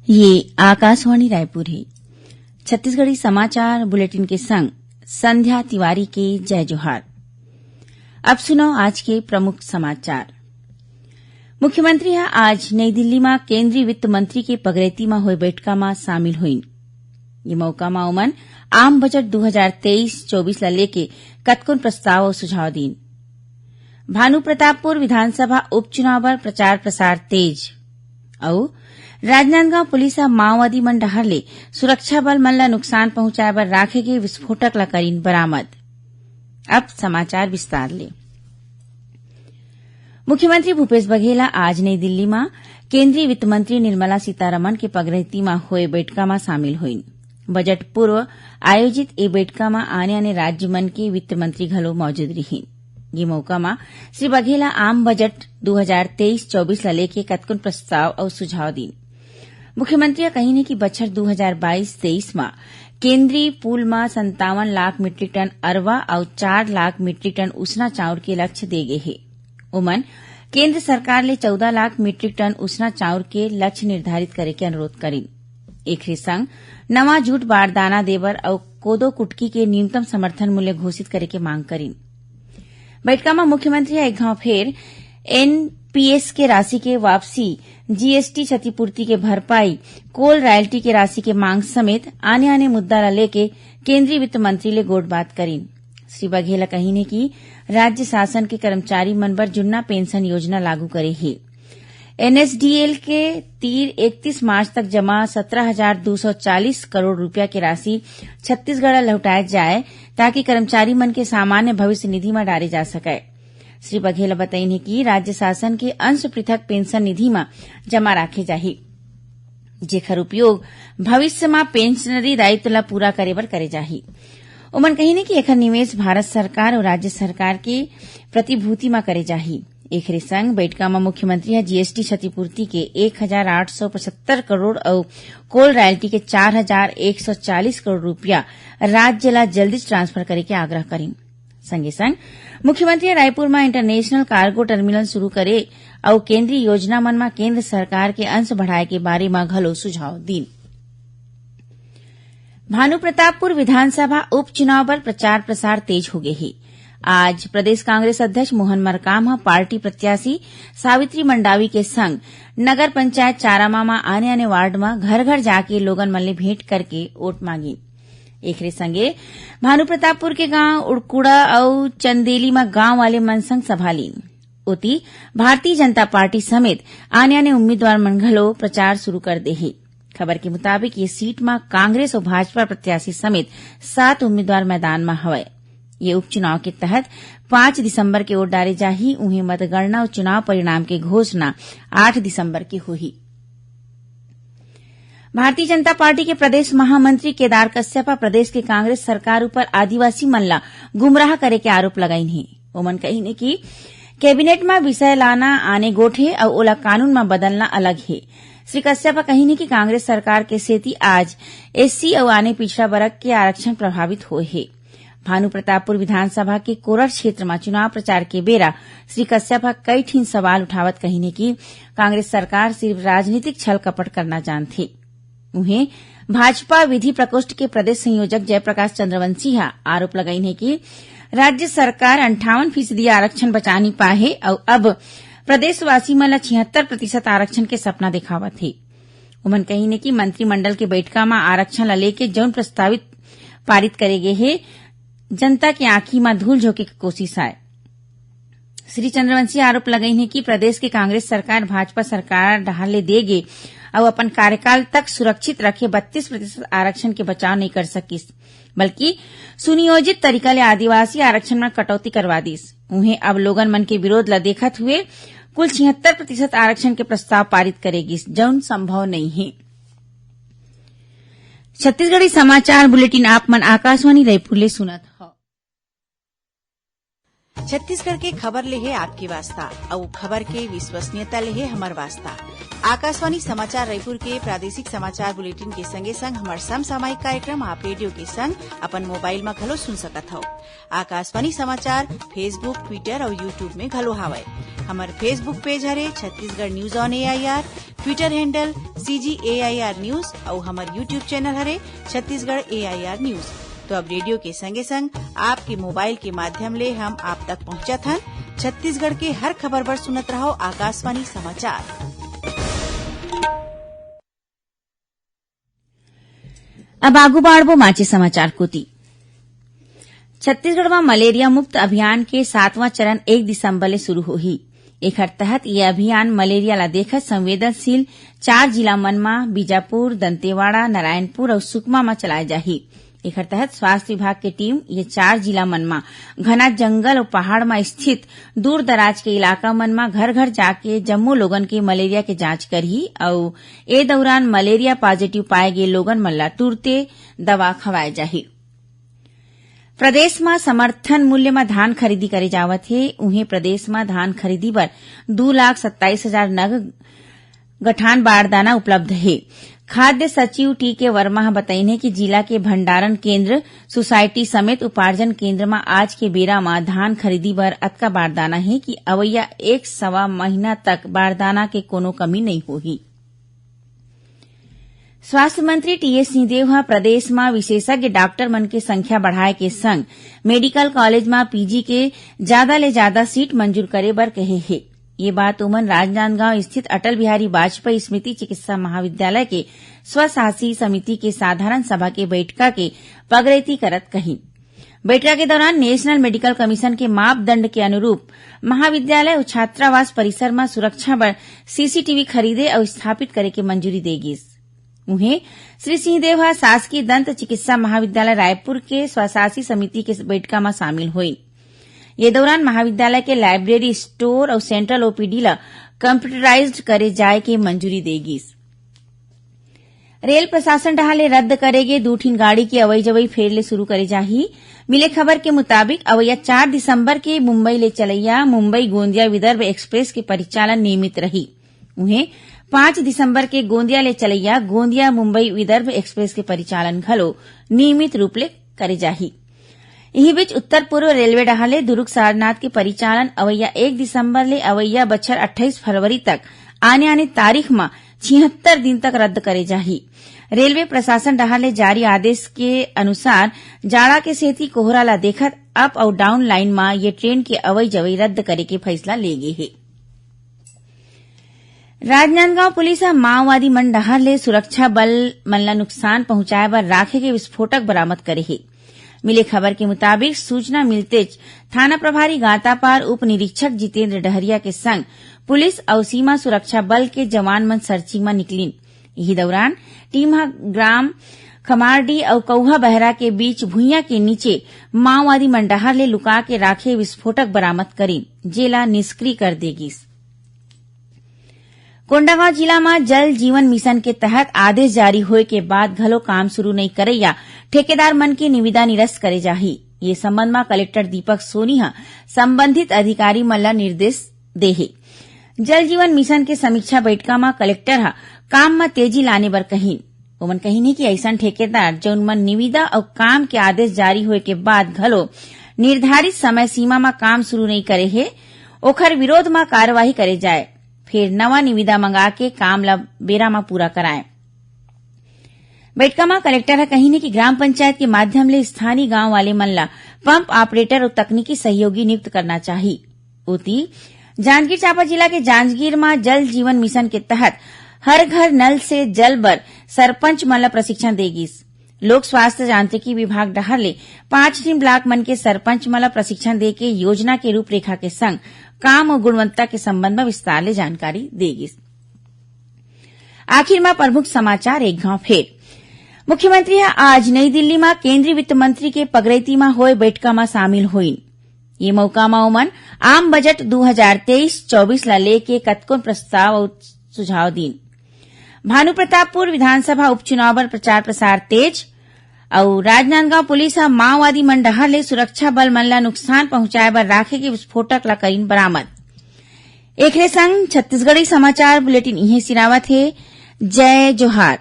ये आकाशवाणी रायपुर है। छत्तीसगढ़ी समाचार बुलेटिन के संग संध्या तिवारी के जय जोहार। अब सुनो आज के प्रमुख समाचार। मुख्यमंत्री आज नई दिल्ली में केंद्रीय वित्त मंत्री के पगरेती में हुए बैठका में शामिल हुईन। ये मौका में उमन आम बजट 2023-24 ला लेके कतकोन प्रस्ताव और सुझाव दीन। भानु प्रतापपुर विधानसभा उपचुनाव बर प्रचार प्रसार तेज और राजनांदगांव पुलिस माओवादी मन डहर ले सुरक्षा बल मन ला नुकसान पहुंचाए बर राखे गे विस्फोटक ला करीन बरामद। अब समाचार विस्तार ले। मुख्यमंत्री भूपेश बघेल आज नई दिल्ली में केंद्रीय वित्त मंत्री निर्मला सीतारमण के पगरेती में हुए बैठका में शामिल हुईन। बजट पूर्व आयोजित ए बैठका में आने राज्य मन के वित्त मंत्री घलो मौजूद रहीन। ये मौका में श्री बघेल आम बजट 2023-24 ला लेके कतकोन प्रस्ताव और सुझाव दीन। मुख्यमंत्री कही कि बछर 2022-23 में केंद्रीय पूल में 57 लाख मीट्रिक टन अरवा और 4 लाख मीट्रिक टन उसना चाउर के लक्ष्य दे गए है। उमन केंद्र सरकार ले 14 लाख मीट्रिक टन उसना चाउर के लक्ष्य निर्धारित करे के अनुरोध करीन। एकरे संग नवा जूट बारदाना देवर और कोदो कुटकी के न्यूनतम समर्थन मूल्य घोषित करे के मांग करीन। बैठका में मुख्यमंत्री एक घाव फेर एनपीएस के राशि के वापसी, जीएसटी क्षतिपूर्ति के भरपाई, कोल रॉयल्टी के राशि के मांग समेत आने मुद्दा ला लेके केंद्रीय वित्त मंत्री ले गोट बात करीन। श्री बघेल कही कि राज्य शासन के कर्मचारी मन बर जुन्ना पेंशन योजना लागू करे है। एनएसडीएल के तीर 31 मार्च तक जमा 17,240 करोड़ रुपया की राशि छत्तीसगढ़ लौटाए जाए ताकि कर्मचारी मन के सामान्य भविष्य निधि में डाले जा सके। श्री बघेल बताइन कि राज्य शासन के अंश पृथक पेंशन निधि में जमा राखे जाही, जेकर उपयोग भविष्य में पेंशनरी दायित्व ला पूरा करे बर करे जाही। उमन कही कि एकर निवेश भारत सरकार और राज्य सरकार के प्रतिभूति में करे जाही। एकरे संग बैठका में मुख्यमंत्री जीएसटी क्षतिपूर्ति के 1,875 करोड़ और कोल रॉयल्टी के 4,140 करोड़ रुपया राज्य ला जल्दी ट्रांसफर करे के आग्रह करीन। संगे संग मुख्यमंत्री रायपुर में इंटरनेशनल कार्गो टर्मिनल शुरू करे और केंद्रीय योजना मन में केंद्र सरकार के अंश बढ़ाए के बारे में घलो सुझाव दीन। भानु प्रतापपुर विधानसभा उपचुनाव पर प्रचार प्रसार तेज हो गए है। आज प्रदेश कांग्रेस अध्यक्ष मोहन मरकाम पार्टी प्रत्याशी सावित्री मंडावी के संग नगर पंचायत चारामा में आने वार्ड में घर घर जाके लोगन मन ले भेंट करके वोट मांगी। एकरे संगे भानु प्रतापपुर के गांव उड़कुड़ा और चंदेली में गांव वाले मन संग सभा ली। ओती भारतीय जनता पार्टी समेत आने उम्मीदवार मन घलो प्रचार शुरू कर दे है। खबर के मुताबिक ये सीट में कांग्रेस और भाजपा प्रत्याशी समेत 7 उम्मीदवार मैदान में हवे। ये उपचुनाव के तहत 5 दिसंबर के वोट डाले जाही। उन्हें मतगणना और चुनाव परिणाम की घोषणा 8 दिसंबर की हुई। भारतीय जनता पार्टी के प्रदेश महामंत्री केदार कश्यप प्रदेश के कांग्रेस सरकार ऊपर आदिवासी मन ला गुमराह करे के आरोप लगाइन है। ओमन कही कि कैबिनेट में विषय लाना आने गोठ है और ओला कानून में बदलना अलग है। श्री कश्यप कही कि कांग्रेस सरकार के सेती आज एससी और आने पिछड़ा वर्ग के आरक्षण प्रभावित हुए है। भानु प्रतापपुर विधानसभा के कोरर क्षेत्र में चुनाव प्रचार के बेरा श्री कश्यप कई ठीन सवाल उठावत कही कि कांग्रेस सरकार सिर्फ राजनीतिक छल कपट करना जानथे। उन्हें भाजपा विधि प्रकोष्ठ के प्रदेश संयोजक जयप्रकाश चंद्रवंशी आरोप लगाइन है कि राज्य सरकार 58% आरक्षण बचा नहीं पाए है और अब प्रदेशवासी मन ला 76% आरक्षण के सपना दिखावत है। उमन कही कि मंत्रिमंडल के बैठका में आरक्षण ला लेके जौन प्रस्तावित पारित करे गए है जनता की आंखी में धूल झोंके की कोशिश आए। श्री चंद्रवंशी आरोप लगाइन है कि प्रदेश के कांग्रेस सरकार भाजपा सरकार डहार ले देगे और अपन कार्यकाल तक सुरक्षित रखे 32% आरक्षण के बचाव नहीं कर सकिस, बल्कि सुनियोजित तरीका ले आदिवासी आरक्षण में कटौती करवा दीस। उन्हें अब लोगन मन के विरोध ला देखत हुए कुल 76% आरक्षण के प्रस्ताव पारित करेगी, जौन संभव नहीं है। छत्तीसगढ़ी समाचार बुलेटिन आप मन आकाशवाणी रायपुर ले सुनत हो। छत्तीसगढ़ के खबर ले है आपकी वास्ता और खबर के विश्वसनीयता ले है हमार वास्ता। आकाशवाणी समाचार रायपुर के प्रादेशिक समाचार बुलेटिन के संगे संग हमार समसामयिक कार्यक्रम आप रेडियो के संग अपन मोबाइल में घलो सुन सकत हो। आकाशवाणी समाचार फेसबुक, ट्विटर और यूट्यूब में घलो हावय। हमारे फेसबुक पेज हरे Chhattisgarh news on AIR, Twitter handle CGAIR news और हमारे यूट्यूब चैनल हरे छत्तीसगढ़ AIR न्यूज। तो अब रेडियो के संगे संग आपके मोबाइल के माध्यम ले हम आप तक पहुंचत हन। छत्तीसगढ़ के हर खबर पर सुनत रहो आकाशवाणी समाचार। अब आगू बाढ़बो माचे समाचार कोती। छत्तीसगढ़ में मलेरिया मुक्त अभियान के 7वां चरण 1 दिसंबर ले शुरू होही। एकर तहत यह अभियान मलेरिया ला देखत संवेदनशील 4 जिला मन में बीजापुर, दंतेवाड़ा, नारायणपुर और सुकमा में चलाए जाही। एकर तहत स्वास्थ्य विभाग के टीम ये 4 जिला मन में घना जंगल और पहाड़ में स्थित दूर दराज के इलाका मन में घर घर जाके जम्मो लोगन के मलेरिया के जांच करही और ए दौरान मलेरिया पॉजिटिव पाए गए लोगन मन ला तुरते दवा खवाए जाही। प्रदेश में समर्थन मूल्य में धान खरीदी करे जावत है। उन्हें प्रदेश में धान खरीदी बर 2,27,000 नग गठान बारदाना उपलब्ध है। खाद्य सचिव टीके वर्मा बताइने कि जिला के भंडारण केंद्र, सोसाइटी समेत उपार्जन केंद्र में आज के बेरा में धान खरीदी बर अतका बारदाना है कि अवैया 1 महीना तक बारदाना के कोनो कमी नहीं होही। स्वास्थ्य मंत्री टीएस सिंहदेव हा प्रदेश में विशेषज्ञ डॉक्टर मन के संख्या बढ़ाए के संग मेडिकल कॉलेज में पीजी के ज्यादा ले ज्यादा सीट मंजूर करे बर कहे है। ये बात उमन राजनांदगांव स्थित अटल बिहारी वाजपेयी स्मृति चिकित्सा महाविद्यालय के स्वशासी समिति के साधारण सभा के बैठका के पगड़ैती करत कही। बैठका के दौरान नेशनल मेडिकल कमीशन के मापदंड के अनुरूप महाविद्यालय और छात्रावास परिसर में सुरक्षा बर सीसीटीवी खरीदे और स्थापित करे के मंजूरी देगी। उन्हें श्री सिंहदेव शासकीय दंत चिकित्सा महाविद्यालय रायपुर के स्वशासी समिति के बैठका में शामिल हुई। ये दौरान महाविद्यालय के लाइब्रेरी, स्टोर और सेंट्रल ओपीडी ला कंप्यूटराइज्ड करे जाए के मंजूरी देगी। रेल प्रशासन डहाले रद्द करेगे 2 ठीन गाड़ी की अवई जवई फेर ले शुरू करे जाही। मिले खबर के मुताबिक अवैया 4 दिसंबर के मुंबई ले चलैया मुंबई गोंदिया विदर्भ एक्सप्रेस के परिचालन नियमित रही। उन्हें 5 दिसंबर के गोंदिया ले चलैया गोंदिया मुंबई विदर्भ एक्सप्रेस के परिचालन घलो नियमित रूप ले करे जाही। यही बीच उत्तर पूर्व रेलवे डहाले दुर्ग सारनाथ के परिचालन अवैया 1 दिसंबर ले अवैया बछर 28 फरवरी तक आने तारीख में 76 दिन तक रद्द करे जाही। रेलवे प्रशासन डहाले जारी आदेश के अनुसार जाड़ा के सेती कोहरा ला देखत अप और डाउन लाइन में ये ट्रेन के अवई जवई रद्द करे के फैसला ले गे है। राजनांदगांव पुलिस माओवादी मन डहर ले सुरक्षा बल मन ला नुकसान पहुंचाए बर राखे के विस्फोटक बरामद करे है। मिले खबर के मुताबिक सूचना मिलते थाना प्रभारी गातापार उप निरीक्षक जितेंद्र डहरिया के संग पुलिस और सीमा सुरक्षा बल के जवान मन सर्चिंग में निकलीन। यही दौरान टीम ग्राम खमारडी और कौहा बहरा के बीच भुइया के नीचे माओवादी मन डहर ले लुका के राखे विस्फोटक बरामद करीन, जेला निष्क्रिय कर देगी। कोंडागांव जिला में जल जीवन मिशन के तहत आदेश जारी होए के बाद घलो काम शुरू नहीं करैया ठेकेदार मन के निविदा निरस्त करे जाही। ये संबंध में कलेक्टर दीपक सोनी संबंधित अधिकारी मन ला निर्देश दे है। जल जीवन मिशन के समीक्षा बैठका में कलेक्टर काम में तेजी लाने बर कहीन। ओमन कहीन कि ऐसा ठेकेदार जौन मन निविदा और काम के आदेश जारी होए के बाद घलो निर्धारित समय सीमा में काम शुरू नहीं करे है, ओखर विरोध में कार्यवाही करे जाए, फिर नवा निविदा मंगा के काम ला बेरा में पूरा कराए। बैठका में कलेक्टर कहीने कि ग्राम पंचायत के माध्यम ले स्थानीय गांव वाले मन ला पंप ऑपरेटर और तकनीकी सहयोगी नियुक्त करना चाहिए। उती जांजगीर चांपा जिला के जांजगीर में जल जीवन मिशन के तहत हर घर नल से जल बर सरपंच मन ला प्रशिक्षण देगी। लोक स्वास्थ्य यांत्रिकी विभाग डहर ले 5 ब्लॉक मन के सरपंच मन ला प्रशिक्षण देके योजना के रूपरेखा के संग काम और गुणवत्ता के संबंध में विस्तार ले जानकारी देगी। आखिर में प्रमुख समाचार एक घाव फेर। मुख्यमंत्री आज नई दिल्ली में केंद्रीय वित्त मंत्री के पगरैती में होए बैठका में शामिल हुईन। ये मौका में ओमन आम बजट 2023-24 ला लेके कतकोन प्रस्ताव और सुझाव दीन। भानुप्रतापपुर विधानसभा उपचुनाव पर प्रचार प्रसार तेज और राजनांदगांव पुलिस माओवादी मन डहर ले सुरक्षा बल मन ला नुकसान पहुंचाए बर राखे के विस्फोटक ला करीन बरामद। एकरे संग छत्तीसगढ़ी समाचार बुलेटिन इहे सिरावत है। जय जोहार।